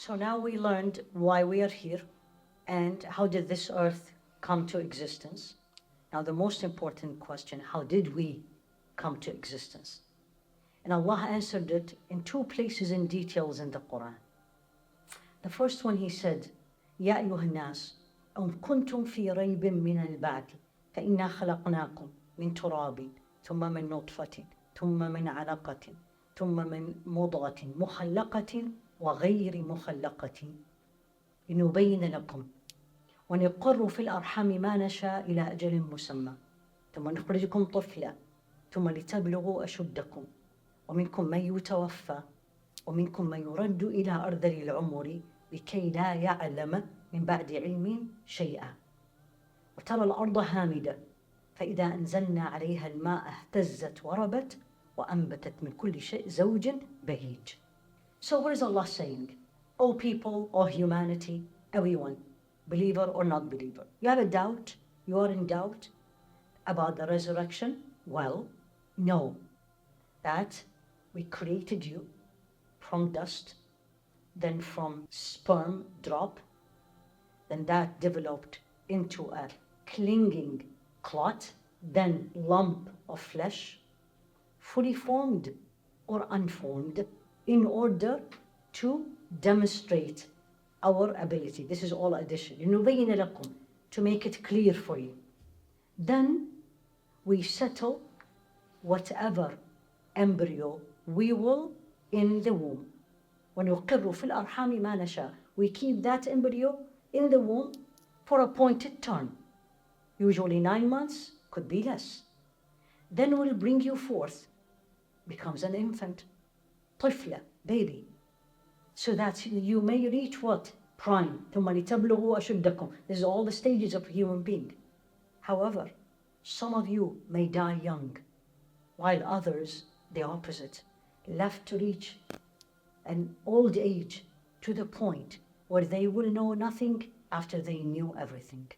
So now we learned why we are here and how did this earth come to existence. Now the most important question, how did we come to existence? And Allah answered it in two places in details in the Qur'an. The first one he said, يا أيها الناس إن كنتم في ريب من البعث فإنا خلقناكم من تراب ثم من نطفة ثم من علقة ثم من مضغة مخلقة وغير مخلقة لنبين لكم ونقر في الأرحام ما نشاء إلى أجل مسمى ثم نخرجكم طفلا ثم لتبلغوا أشدكم ومنكم من يتوفى ومنكم من يرد إلى أرذل العمر لكي لا يعلم من بعد علم شيئا وترى الأرض هامدة فإذا أنزلنا عليها الماء اهتزت وربت وأنبتت من كل شيء زوج بهيج. So what is Allah saying? O people, O humanity, everyone, believer or not believer, you have a doubt? You are in doubt about the resurrection? Well, know that we created you from dust, then from sperm drop, then that developed into a clinging clot, then lump of flesh, fully formed or unformed, in order to demonstrate our ability. This is all addition. لِنُبَيِّنَ لَكُمْ, to make it clear for you. Then we settle whatever embryo we will in the womb. وَنُقِرُّ فِي الْأَرْحَامِ مَا نَشَاءُ. We keep that embryo in the womb for appointed term. Usually 9 months, could be less. Then we'll bring you forth, becomes an infant, طفلة, baby, so that you may reach what? Prime. ثُمَّ لِتَبْلُغُوا أَشُدَّكُمْ. This is all the stages of a human being. However, some of you may die young, while others, the opposite, left to reach an old age to the point where they will know nothing after they knew everything.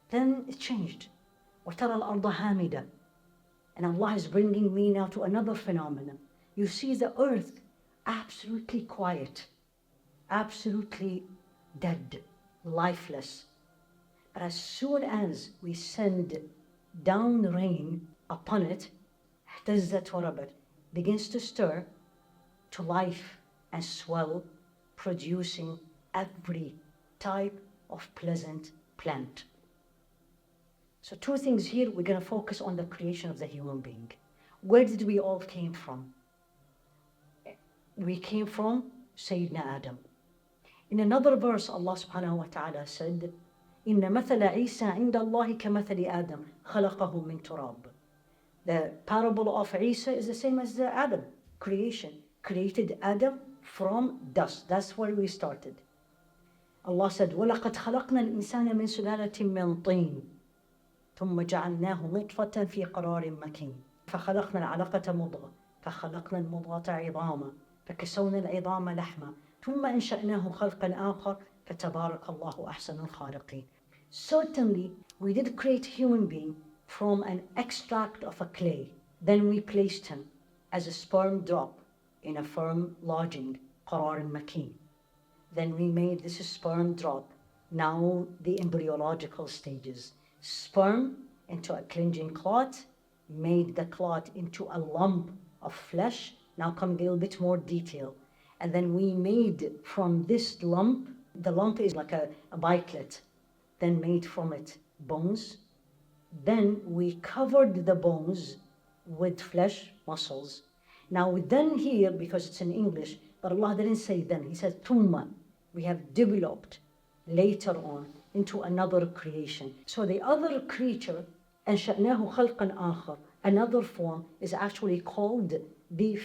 Then it changed. وَتَرَى الْأَرْضَ هَامِدًا. And Allah is bringing me now to another phenomenon. You see the earth absolutely quiet, absolutely dead, lifeless. But as soon as we send down rain upon it, اهتزت وربت, begins to stir to life and swell, producing every type of pleasant plant. So two things here, we're going to focus on the creation of the human being. Where did we all came from? We came from Sayyidina Adam. In another verse, Allah subhanahu wa ta'ala said, إِنَّ مَثَلَ عِيسَى عِنْدَ اللَّهِ كَمَثَلِ آدَمَ خَلَقَهُ مِنْ تُرَابٍ. The parable of Isa is the same as the Adam creation. Created Adam from dust. That's where we started. Allah said, وَلَقَدْ خَلَقْنَا الْإِنسَانَ مِنْ سُلَالَةٍ مِنْ طِينٍ ثم جعلناه نطفة في قرار مكين فخلقنا العلقة مضغة فخلقنا المضغة عظاما فكسونا العظام لحما ثم أنشأناه خلقا آخر فتبارك الله أحسن الخالقين. Certainly we did create a human being from an extract of a clay. Then we placed him as a sperm drop in a firm lodging, قرار مكين. Then we made this sperm drop, now the embryological stages. Sperm into a clinging clot, made the clot into a lump of flesh. Now come a little bit more detail. And then we made from this lump, the lump is like a bikelet, then made from it bones. Then we covered the bones with flesh, muscles. Now then here, because it's in English, but Allah didn't say then, He said tumma. We have developed later on into another creation. So the other creature, أنشأناه خلقا آخر, another form, is actually called the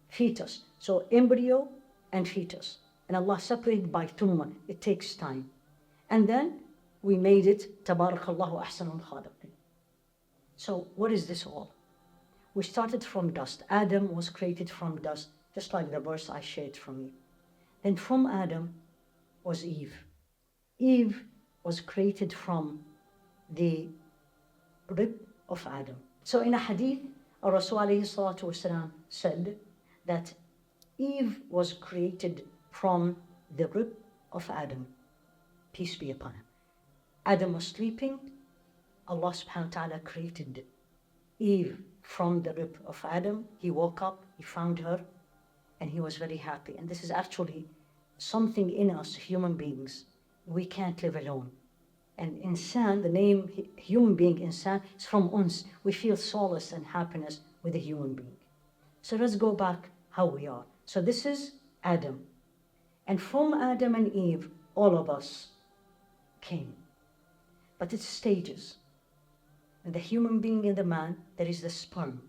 fetus. So embryo and fetus. And Allah separated by tumma. It takes time. And then we made it, tabarakallahu ahsanul khaliqin. So what is this all? We started from dust. Adam was created from dust, just like the verse I shared from you. Then from Adam was Eve. Eve was created from the rib of Adam. So in a hadith, Rasul alayhi salatu wasalam said that Eve was created from the rib of Adam, peace be upon him. Adam was sleeping. Allah subhanahu wa ta'ala created Eve from the rib of Adam. He woke up, he found her, and he was very happy. And this is actually something in us, human beings. We can't live alone. And insan, the name human being, insan, is from uns. We feel solace and happiness with a human being. So let's go back how we are. So this is Adam. And from Adam and Eve, all of us came. But it's stages. And the human being in the man, there is the sperm.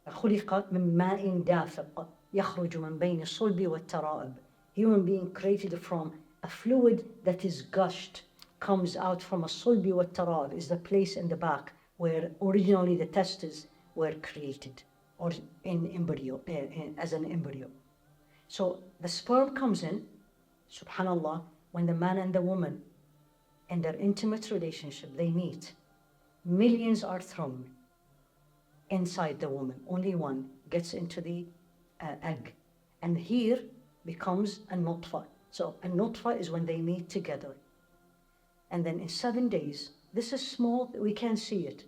خُلِقَ مِن مَاءٍ دَافِقٍ يَخْرُجُ مِن بَيْنِ الصُّلْبِ وَالتَّرَائِبِ. Human being created from a fluid that is gushed, comes out from a sulbi wa tarab, is the place in the back where originally the testes were created, or in embryo, as an embryo. So the sperm comes in, subhanallah, when the man and the woman in their intimate relationship, they meet. Millions are thrown inside the woman. Only one gets into the egg. And here becomes a nutfa. So a nutfa is when they meet together. And then in 7 days, this is small, we can't see it,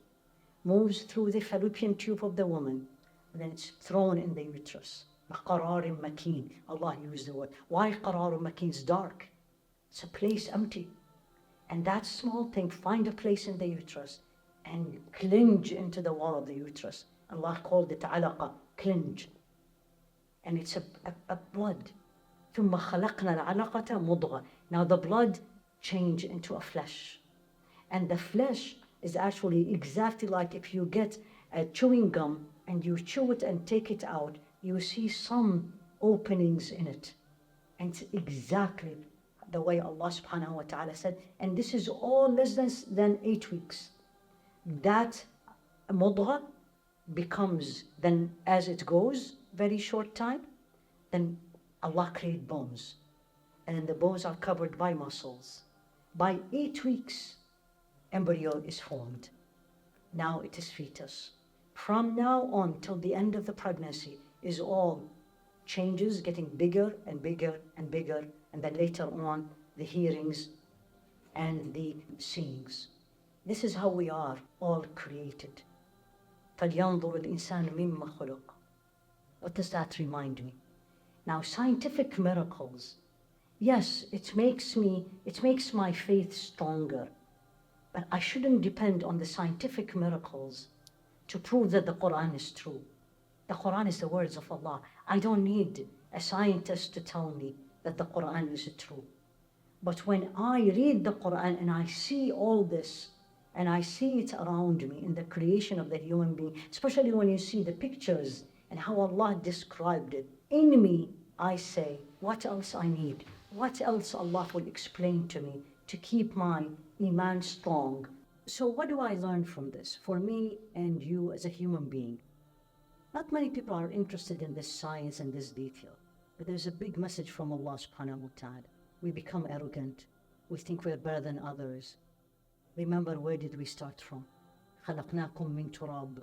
moves through the fallopian tube of the woman, and then it's thrown in the uterus. قَرَارٍ مَكِينٍ. Allah used the word. Why قَرَارٌ مَكِينٍ? It's dark. It's a place empty. And that small thing find a place in the uterus and clinch into the wall of the uterus. Allah called it alaqa, clinch. And it's a blood. ثُمَّ خَلَقْنَا الْعَلَقَةَ مُضْغَةً. Now the blood change into a flesh. And the flesh is actually exactly like if you get a chewing gum and you chew it and take it out, you see some openings in it. And it's exactly the way Allah subhanahu wa ta'ala said, and this is all less than 8 weeks. That mudgha becomes, then as it goes, very short time, then Allah created bones. And then the bones are covered by muscles. By 8 weeks, embryo is formed. Now it is fetus. From now on till the end of the pregnancy is all changes, getting bigger and bigger and bigger, and then later on the hearings and the seeings. This is how we are all created. فَلْيَنْظُرُ الْإِنسَانُ مِمَّ خُلِقَ. What does that remind me? Now, scientific miracles, yes, it makes my faith stronger, but I shouldn't depend on the scientific miracles to prove that the Qur'an is true. The Qur'an is the words of Allah. I don't need a scientist to tell me that the Qur'an is true. But when I read the Qur'an and I see all this, and I see it around me in the creation of the human being, especially when you see the pictures and how Allah described it, in me, I say, what else I need? What else Allah will explain to me to keep my iman strong? So what do I learn from this? For me and you as a human being, not many people are interested in this science and this detail, but there's a big message from Allah subhanahu wa ta'ala. We become arrogant. We think we're better than others. Remember, where did we start from? خَلَقْنَاكُم مِّن تُرَابٍ.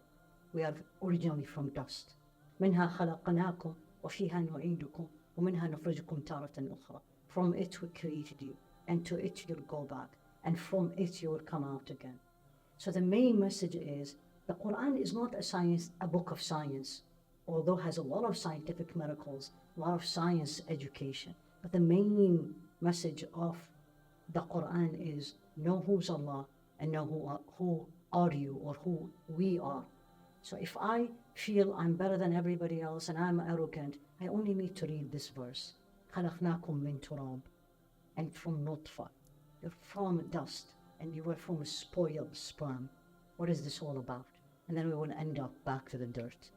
We are originally from dust. مِنْهَا خَلَقْنَاكُمْ وَفِيهَا نُعِيدُكُمْ وَمِنْهَا نُخْرِجُكُمْ تَارَةً أُخْرَى. From it we created you, and to it you'll go back, and from it you will come out again. So the main message is, the Qur'an is not a book of science, although it has a lot of scientific miracles, a lot of science education. But the main message of the Qur'an is, know who's Allah and know who are you, or who we are. So if I feel I'm better than everybody else and I'm arrogant, I only need to read this verse. خَلَقْنَاكُم مِّن تُرَابٍ. And from nutfa. You're from dust, and you were from a spoiled sperm. What is this all about? And then we will end up back to the dirt.